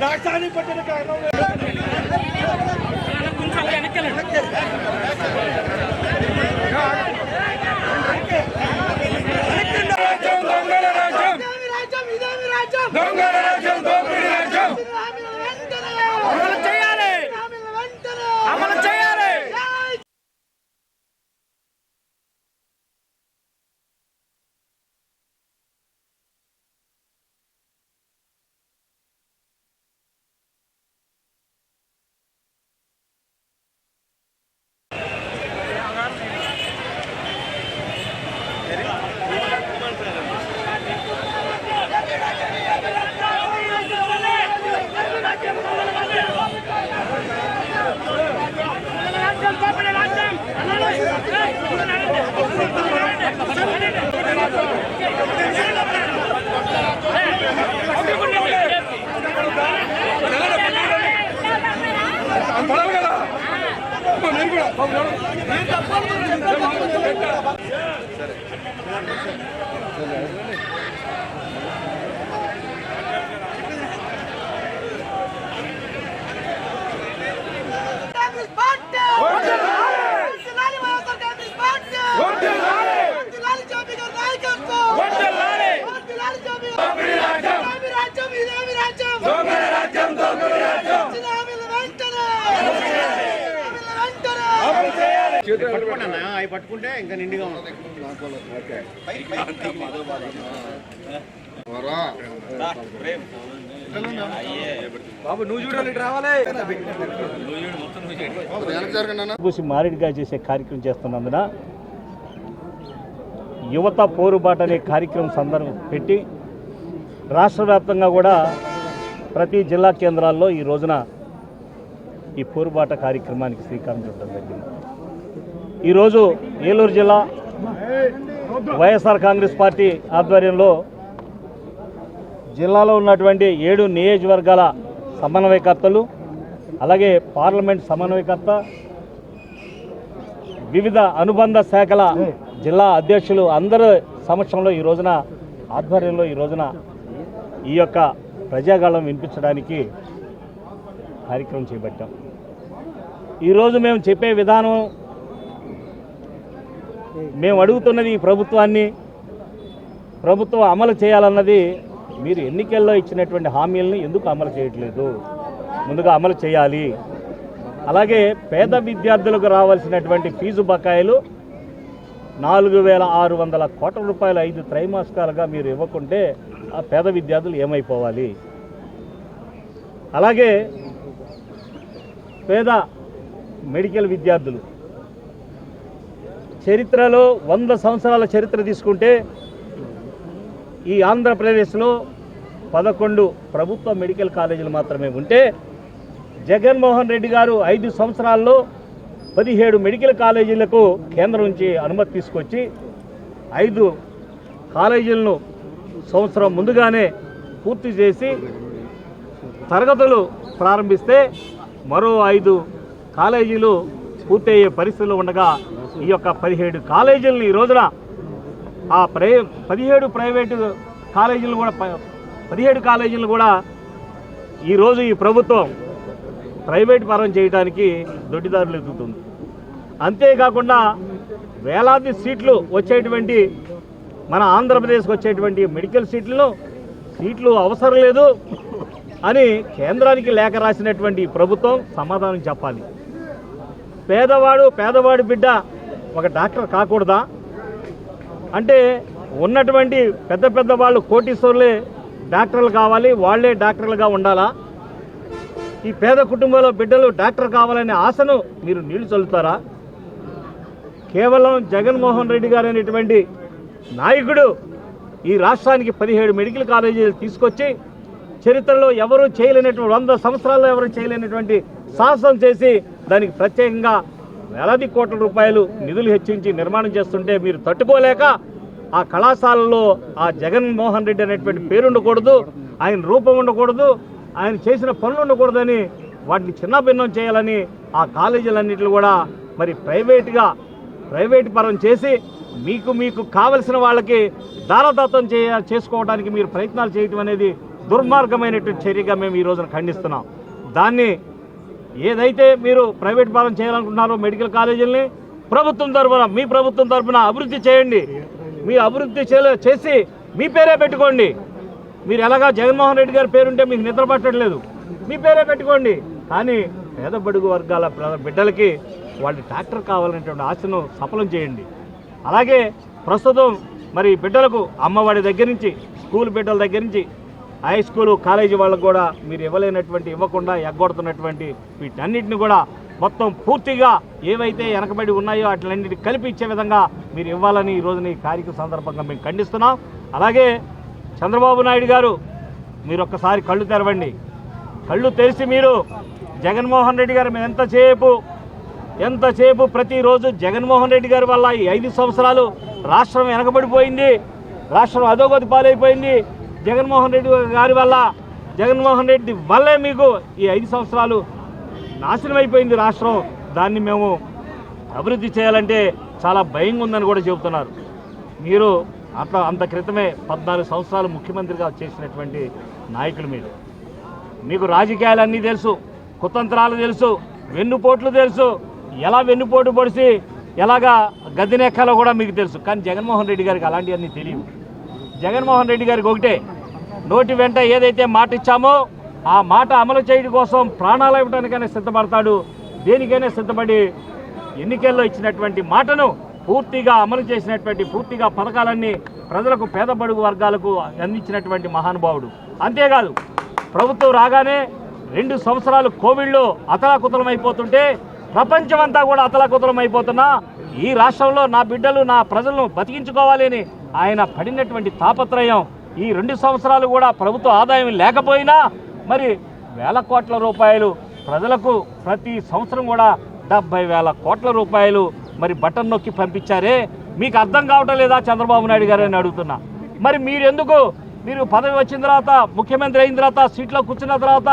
రాజధాని పట్టిన కారణం పట్టుకుంటే ఇంకా నిండుగా ఉంటుంది. బాబు నువ్వు చూడాలి రావాలి. మారేడుగా చేసే కార్యక్రమం చేస్తున్నందున యువత పోరుబాట అనే కార్యక్రమం సందర్భం పెట్టి రాష్ట్ర వ్యాప్తంగా కూడా ప్రతి జిల్లా కేంద్రాల్లో ఈ రోజున ఈ పోరుబాట కార్యక్రమానికి శ్రీకారం చుట్టడం జరిగింది. ఈరోజు ఏలూరు జిల్లా వైఎస్ఆర్ కాంగ్రెస్ పార్టీ ఆధ్వర్యంలో జిల్లాలో ఉన్నటువంటి 7 నియోజకవర్గాల సమన్వయకర్తలు, అలాగే పార్లమెంట్ సమన్వయకర్త, వివిధ అనుబంధ శాఖల జిల్లా అధ్యక్షులు అందరి సమక్షంలో ఈ రోజున ఆధ్వర్యంలో ఈ రోజున ఈ యొక్క ప్రజాగాళం వినిపించడానికి కార్యక్రమం చేపట్టాం. ఈరోజు మేము చెప్పే విధానం, మేము అడుగుతున్నది ఈ ప్రభుత్వాన్ని, ప్రభుత్వం అమలు చేయాలన్నది, మీరు ఎన్నికల్లో ఇచ్చినటువంటి హామీలను ఎందుకు అమలు చేయట్లేదు, ముందుగా అమలు చేయాలి. అలాగే పేద విద్యార్థులకు రావాల్సినటువంటి ఫీజు బకాయిలు 4,600 కోట్ల రూపాయలు 5 త్రైమాసికాలుగా మీరు ఇవ్వకుంటే ఆ పేద విద్యార్థులు ఏమైపోవాలి. అలాగే పేద మెడికల్ విద్యార్థులు చరిత్రలో 100 సంవత్సరాల చరిత్ర తీసుకుంటే ఈ ఆంధ్రప్రదేశ్లో 11 ప్రభుత్వ మెడికల్ కాలేజీలు మాత్రమే ఉంటే జగన్మోహన్ రెడ్డి గారు 5 సంవత్సరాల్లో 17 మెడికల్ కాలేజీలకు కేంద్రం నుంచి అనుమతి తీసుకొచ్చి 5 కాలేజీలను సంవత్సరం ముందుగానే పూర్తి చేసి తరగతులు ప్రారంభిస్తే మరో 5 కాలేజీలు పూర్తయ్యే పరిస్థితుల్లో ఉండగా ఈ యొక్క 17 కాలేజీలను ఈ రోజున ఆ 17 ప్రైవేటు కాలేజీలు కూడా 17 కాలేజీలు కూడా ఈరోజు ఈ ప్రభుత్వం ప్రైవేట్ పరం చేయడానికి దొడ్డిదారులు ఎదుగుతుంది. అంతేకాకుండా వేలాది సీట్లు వచ్చేటువంటి మన ఆంధ్రప్రదేశ్కి వచ్చేటువంటి మెడికల్ సీట్లు అవసరం లేదు అని కేంద్రానికి లేఖ రాసినటువంటి ప్రభుత్వం సమాధానం చెప్పాలి. పేదవాడి బిడ్డ ఒక డాక్టర్ కాకూడదా అంటే ఉన్నటువంటి పెద్ద వాళ్ళు కోటీశ్వరులే డాక్టర్లు కావాలి, వాళ్లే డాక్టర్లుగా ఉండాలా? ఈ పేద కుటుంబంలో బిడ్డలు డాక్టర్ కావాలనే ఆశను మీరు నీళ్లు చల్లుతారా? కేవలం జగన్మోహన్ రెడ్డి గారు అనేటువంటి నాయకుడు ఈ రాష్ట్రానికి 17 మెడికల్ కాలేజీలు తీసుకొచ్చి చరిత్రలో ఎవరూ చేయలేనటువంటి 100 సంవత్సరాల్లో ఎవరు చేయలేనటువంటి సాహసం చేసి దానికి ప్రత్యేకంగా వేలాది కోట్ల రూపాయలు నిధులు హెచ్చించి నిర్మాణం చేస్తుంటే మీరు తట్టుకోలేక ఆ కళాశాలలో ఆ జగన్మోహన్ రెడ్డి అనేటువంటి పేరు ఉండకూడదు, ఆయన రూపం ఉండకూడదు, ఆయన చేసిన పనులు ఉండకూడదని వాటిని చిన్నభిన్నం చేయాలని ఆ కాలేజీలన్నింటిలో కూడా మరి ప్రైవేట్ పరం చేసి మీకు కావలసిన వాళ్ళకి దారదత్తం చేసుకోవడానికి మీరు ప్రయత్నాలు చేయటం అనేది దుర్మార్గమైనటువంటి చర్యగా మేము ఈ రోజున ఖండిస్తున్నాం. దాన్ని ఏదైతే మీరు ప్రైవేట్ పాలన చేయాలనుకుంటున్నారో మెడికల్ కాలేజీలని ప్రభుత్వం తరఫున మీ ప్రభుత్వం తరఫున అభివృద్ధి చేయండి. మీ అభివృద్ధి చేసి మీ పేరే పెట్టుకోండి. మీరు ఎలాగా జగన్మోహన్ రెడ్డి గారి పేరుంటే మీకు నిద్ర పట్టట్లేదు, మీ పేరే పెట్టుకోండి. కానీ పేద బడుగు వర్గాల బిడ్డలకి వాళ్ళ డాక్టర్ కావాలనేటువంటి ఆశను సఫలం చేయండి. అలాగే ప్రస్తుతం మరి బిడ్డలకు అమ్మఒడి దగ్గర నుంచి స్కూల్ బిడ్డల దగ్గర నుంచి హై స్కూలు కాలేజీ వాళ్ళకు కూడా మీరు ఇవ్వకుండా ఎగ్గొడుతున్నటువంటి వీటన్నిటిని కూడా మొత్తం పూర్తిగా ఏవైతే వెనకబడి ఉన్నాయో వాటిలన్నిటి కలిపి ఇచ్చే విధంగా మీరు ఇవ్వాలని ఈ రోజున ఈ కార్యక్రమం సందర్భంగా మేము ఖండిస్తున్నాం. అలాగే చంద్రబాబు నాయుడు గారు మీరు ఒక్కసారి కళ్ళు తెరవండి. కళ్ళు తెరిచి మీరు జగన్మోహన్ రెడ్డి గారు ఎంతసేపు ప్రతిరోజు జగన్మోహన్ రెడ్డి గారి వల్ల ఈ 5 సంవత్సరాలు రాష్ట్రం వెనకబడిపోయింది, రాష్ట్రం అధోగతి పాలైపోయింది. జగన్మోహన్ రెడ్డి వల్లే మీకు ఈ 5 సంవత్సరాలు నాశనం అయిపోయింది రాష్ట్రం. దాన్ని మేము అభివృద్ధి చేయాలంటే చాలా భయంగా ఉందని కూడా చెబుతున్నారు. మీరు అంత క్రితమే 14 సంవత్సరాలు ముఖ్యమంత్రిగా చేసినటువంటి నాయకులు మీకు రాజకీయాలన్నీ తెలుసు, కుతంత్రాలు తెలుసు, వెన్నుపోట్లు తెలుసు, ఎలా వెన్నుపోటు పొడిచి ఎలాగా గద్దెనెక్కాలో కూడా మీకు తెలుసు. కానీ జగన్మోహన్ రెడ్డి గారికి అలాంటివన్నీ తెలియవు. జగన్మోహన్ రెడ్డి గారికి ఒకటే, నోటి వెంట ఏదైతే మాట ఇచ్చామో ఆ మాట అమలు చేయడం కోసం ప్రాణాలు ఇవ్వడానికైనా సిద్ధపడతాడు. దేనికైనా సిద్ధపడి ఎన్నికల్లో ఇచ్చినటువంటి మాటను పూర్తిగా అమలు చేసినటువంటి పూర్తిగా పథకాలన్నీ ప్రజలకు పేద బడుగు వర్గాలకు అందించినటువంటి మహానుభావుడు. అంతేకాదు ప్రభుత్వం రాగానే 2 సంవత్సరాలు కోవిడ్లో అతలాకుతలం అయిపోతుంటే ప్రపంచమంతా కూడా అతలాకుతలం అయిపోతున్నా ఈ రాష్ట్రంలో నా బిడ్డలు నా ప్రజలను బతికించుకోవాలి అని ఆయన పడినటువంటి తాపత్రయం ఈ 2 సంవత్సరాలు కూడా ప్రభుత్వ ఆదాయం లేకపోయినా మరి వేల కోట్ల రూపాయలు ప్రజలకు ప్రతి సంవత్సరం కూడా 70,000 కోట్ల రూపాయలు మరి బటన్ నొక్కి పంపించారే. మీకు అర్థం కావటం లేదా చంద్రబాబు నాయుడు గారు అని అడుగుతున్నా. మరి మీరు పదవి వచ్చిన తర్వాత ముఖ్యమంత్రి అయిన తర్వాత సీట్లో కూర్చున్న తర్వాత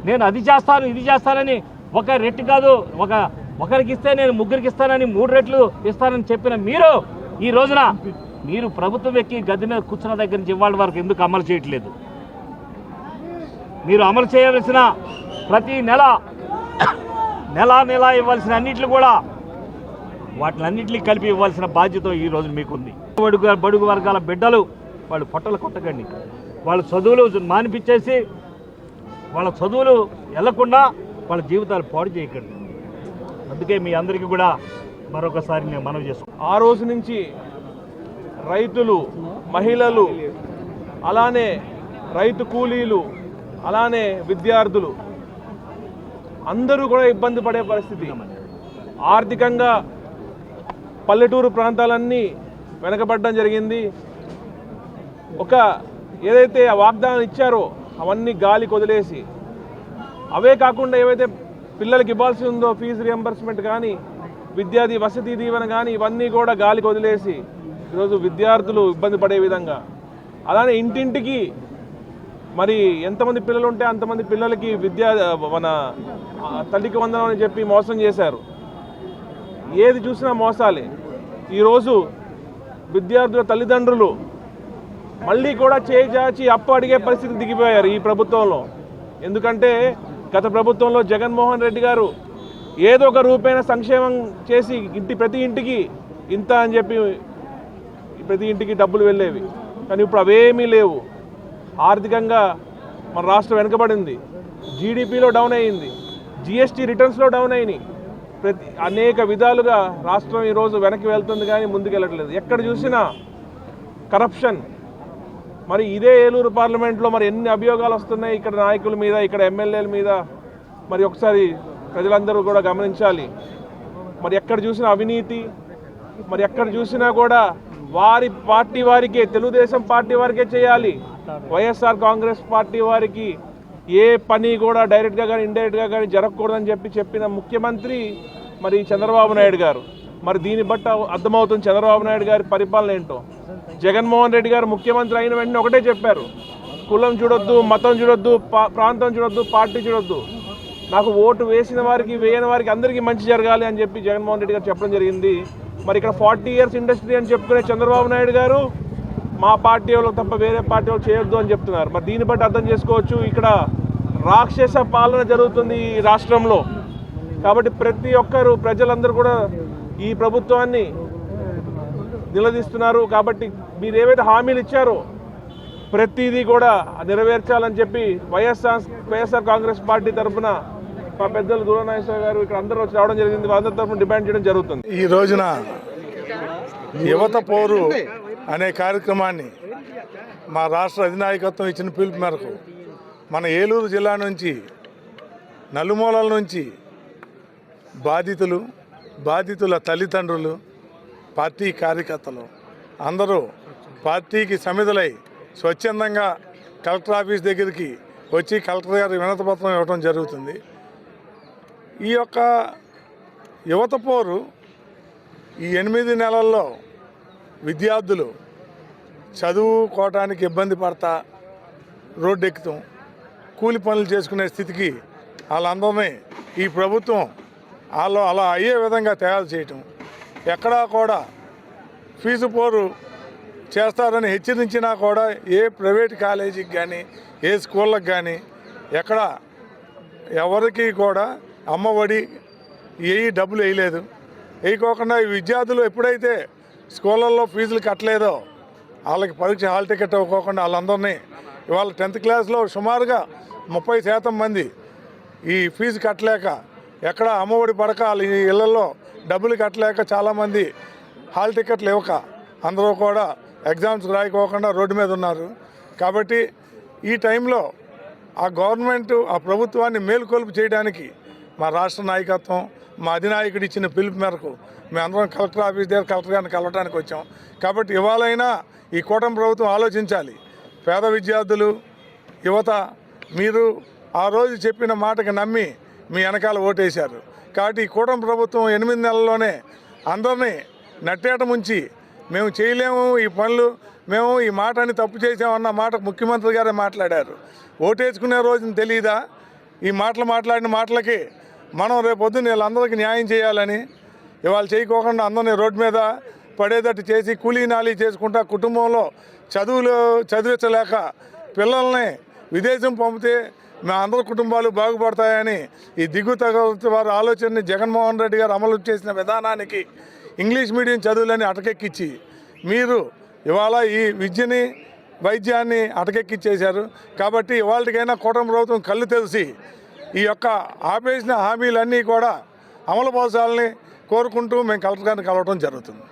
నేను అది చేస్తాను ఇది చేస్తానని ఒక రెట్టు కాదు ఒకరికి ఇస్తే నేను 3కి ఇస్తానని 3 రెట్లు ఇస్తానని చెప్పిన మీరు ఈ రోజున మీరు ప్రభుత్వం ఎక్కి గద్దె మీద కూర్చున్న దగ్గర నుంచి ఇవాళ వరకు ఎందుకు అమలు చేయట్లేదు? మీరు అమలు చేయవలసిన ప్రతి నెల ఇవ్వాల్సిన అన్నిట్లు కూడా వాటిలన్నింటినీ కలిపి ఇవ్వాల్సిన బాధ్యత ఈ రోజు మీకుంది. బడుగు వర్గాల బిడ్డలు వాళ్ళు పొట్టలు కొట్టకండి, వాళ్ళ చదువులు మానిపించేసి వాళ్ళ చదువులు వెళ్లకుండా వాళ్ళ జీవితాలు పాడు చేయకండి. అందుకే మీ అందరికీ కూడా మరొకసారి నేను మనవి చేసుకుంటాను. ఆ రోజు నుంచి రైతులు, మహిళలు, అలానే రైతు కూలీలు, అలానే విద్యార్థులు అందరూ కూడా ఇబ్బంది పడే పరిస్థితి. ఆర్థికంగా పల్లెటూరు ప్రాంతాలన్నీ వెనకబడడం జరిగింది. ఏదైతే వాగ్దానం ఇచ్చారో అవన్నీ గాలికి వదిలేసి, అవే కాకుండా ఏవైతే పిల్లలకి ఇవ్వాల్సి ఉందో ఫీజు రియంబర్స్మెంట్ కానీ విద్యార్థి వసతి దీవెన కానీ ఇవన్నీ కూడా గాలికి వదిలేసి ఈరోజు విద్యార్థులు ఇబ్బంది పడే విధంగా, అలానే ఇంటింటికి మరి ఎంతమంది పిల్లలు ఉంటే అంతమంది పిల్లలకి మన తల్లికి వందనం అని చెప్పి మోసం చేశారు. ఏది చూసినా మోసాలే. ఈరోజు విద్యార్థుల తల్లిదండ్రులు మళ్ళీ కూడా చేయి చాచి అప్పు అడిగే పరిస్థితి దిగిపోయారు ఈ ప్రభుత్వంలో. ఎందుకంటే గత ప్రభుత్వంలో జగన్మోహన్ రెడ్డి గారు ఏదో ఒక రూపైన సంక్షేమం చేసి ప్రతి ఇంటికి ఇంత అని చెప్పి ప్రతి ఇంటికి డబ్బులు వెళ్ళేవి. కానీ ఇప్పుడు అవేమీ లేవు. ఆర్థికంగా మన రాష్ట్రం వెనుకబడింది, జీడిపిలో డౌన్ అయ్యింది, జిఎస్టీ రిటర్న్స్లో డౌన్ అయినాయి. అనేక విధాలుగా రాష్ట్రం ఈరోజు వెనక్కి వెళ్తుంది కానీ ముందుకు వెళ్ళట్లేదు. ఎక్కడ చూసినా కరప్షన్. మరి ఇదే ఏలూరు పార్లమెంట్లో మరి ఎన్ని అభియోగాలు వస్తున్నాయి ఇక్కడ నాయకుల మీద, ఇక్కడ ఎమ్మెల్యేల మీద. మరి ఒకసారి ప్రజలందరూ కూడా గమనించాలి. మరి ఎక్కడ చూసినా అవినీతి, మరి ఎక్కడ చూసినా కూడా వారి పార్టీ వారికే, తెలుగుదేశం పార్టీ వారికే చేయాలి. వైఎస్ఆర్ కాంగ్రెస్ పార్టీ వారికి ఏ పని కూడా డైరెక్ట్గా కానీ ఇండైరెక్ట్గా కానీ జరగకూడదని చెప్పిన ముఖ్యమంత్రి మరి చంద్రబాబు నాయుడు గారు. మరి దీన్ని బట్టి అర్థమవుతుంది చంద్రబాబు నాయుడు గారి పరిపాలన ఏంటో. జగన్మోహన్ రెడ్డి గారు ముఖ్యమంత్రి అయిన వెంటనే ఒకటే చెప్పారు, కులం చూడొద్దు, మతం చూడొద్దు, ప్రాంతం చూడొద్దు, పార్టీ చూడొద్దు, నాకు ఓటు వేసిన వారికి వేయని వారికి అందరికీ మంచి జరగాలి అని చెప్పి జగన్మోహన్ రెడ్డి గారు చెప్పడం జరిగింది. మరి ఇక్కడ 40 years ఇండస్ట్రీ అని చెప్పుకునే చంద్రబాబు నాయుడు గారు మా పార్టీ వాళ్ళకి తప్ప వేరే పార్టీ వాళ్ళు చేయొద్దు అని చెప్తున్నారు. మరి దీన్ని బట్టి అర్థం చేసుకోవచ్చు ఇక్కడ రాక్షస పాలన జరుగుతుంది ఈ రాష్ట్రంలో. కాబట్టి ప్రతి ఒక్కరు ప్రజలందరూ కూడా ఈ ప్రభుత్వాన్ని నిలదీస్తున్నారు. కాబట్టి మీరు ఏవైతే హామీలు ఇచ్చారో ప్రతిదీ కూడా నెరవేర్చాలని చెప్పి వైఎస్ఆర్ కాంగ్రెస్ పార్టీ తరఫున మా పెద్దలు దూరనాగేశ్వర గారు ఇక్కడ అందరూ వచ్చి రావడం జరిగింది. వాళ్ళందరి తరఫున డిమాండ్ చేయడం జరుగుతుంది. ఈ రోజున యువత పోరు అనే కార్యక్రమాన్ని మా రాష్ట్ర అధినాయకత్వం ఇచ్చిన పిలుపు మేరకు మన ఏలూరు జిల్లా నుంచి నలుమూలల నుంచి బాధితుల తల్లిదండ్రులు, పార్టీ కార్యకర్తలు అందరూ పార్టీకి సమిధులై స్వచ్ఛందంగా కలెక్టర్ ఆఫీస్ దగ్గరికి వచ్చి కలెక్టర్ గారి వినతిపత్రం ఇవ్వడం జరుగుతుంది. ఈ యొక్క యువత పోరు ఈ 8 నెలల్లో విద్యార్థులు చదువుకోవటానికి ఇబ్బంది పడతా రోడ్డు ఎక్కుతాం, కూలి పనులు చేసుకునే స్థితికి వాళ్ళందరినీ ఈ ప్రభుత్వం అలా అయ్యే విధంగా తయారు చేయటం, ఎక్కడా కూడా ఫీజు పోరు చేస్తారని హెచ్చరించినా కూడా ఏ ప్రైవేట్ కాలేజీకి కానీ ఏ స్కూళ్ళకి కానీ ఎక్కడ ఎవరికి కూడా అమ్మఒడి ఏ డబ్బులు వేయలేదు. వేయకోకుండా ఈ విద్యార్థులు ఎప్పుడైతే స్కూళ్ళల్లో ఫీజులు కట్టలేదో వాళ్ళకి పరీక్ష హాల్ టికెట్ ఇవ్వకోకుండా వాళ్ళందరినీ ఇవాళ 10th క్లాస్లో సుమారుగా 30% మంది ఈ ఫీజు కట్టలేక ఎక్కడ అమ్మఒడి పడక వాళ్ళ ఇళ్లలో డబ్బులు కట్టలేక చాలామంది హాల్ టికెట్లు ఇవ్వక అందరూ కూడా ఎగ్జామ్స్ రాయకోకుండా రోడ్డు మీద ఉన్నారు. కాబట్టి ఈ టైంలో ఆ గవర్నమెంట్ ఆ ప్రభుత్వాన్ని మేలుకొలుపు చేయడానికి మా రాష్ట్ర నాయకత్వం మా అధినాయకుడు ఇచ్చిన పిలుపు మేరకు మేమందరం కలెక్టర్ ఆఫీస్ దగ్గర కలెక్టర్ గారిని కలవడానికి వచ్చాం. కాబట్టి ఇవాళైనా ఈ కూటమి ప్రభుత్వం ఆలోచించాలి. పేద విద్యార్థులు, యువత మీరు ఆ రోజు చెప్పిన మాటకి నమ్మి మీ వెనకాల ఓటేశారు. కాబట్టి ఈ కూటమి ప్రభుత్వం 8 నెలల్లోనే అందరినీ నట్టేట ముంచి మేము చేయలేము ఈ పనులు, మేము ఈ మాటని తప్పు చేసామన్న మాట ముఖ్యమంత్రి గారే మాట్లాడారు. ఓటేసుకునే రోజున తెలియదా ఈ మాట్లాడిన మాటలకి మనం రేపొద్దున వీళ్ళందరికీ న్యాయం చేయాలని ఇవాళ చేయకోకుండా అందరినీ రోడ్డు మీద పడేటట్టు చేసి కూలీ నాలీ చేసుకుంటా కుటుంబంలో చదివించలేక పిల్లల్ని విదేశం పంపితే మా అందరి కుటుంబాలు బాగుపడతాయని ఈ దిగుతగతి వారి ఆలోచనని జగన్మోహన్ రెడ్డి గారు అమలు చేసిన విధానానికి ఇంగ్లీష్ మీడియం చదువులని అటకెక్కించి మీరు ఇవాళ ఈ విద్యని వైద్యాన్ని అటకెక్కించేశారు. కాబట్టి ఇవాళకైనా కూటమి ప్రభుత్వం కళ్ళు తెలిసి ఈ యొక్క ఆపేసిన హామీలన్నీ కూడా అమలుపరచాలని కోరుకుంటూ మేము కలెక్టర్ గారిని కలవడం జరుగుతుంది.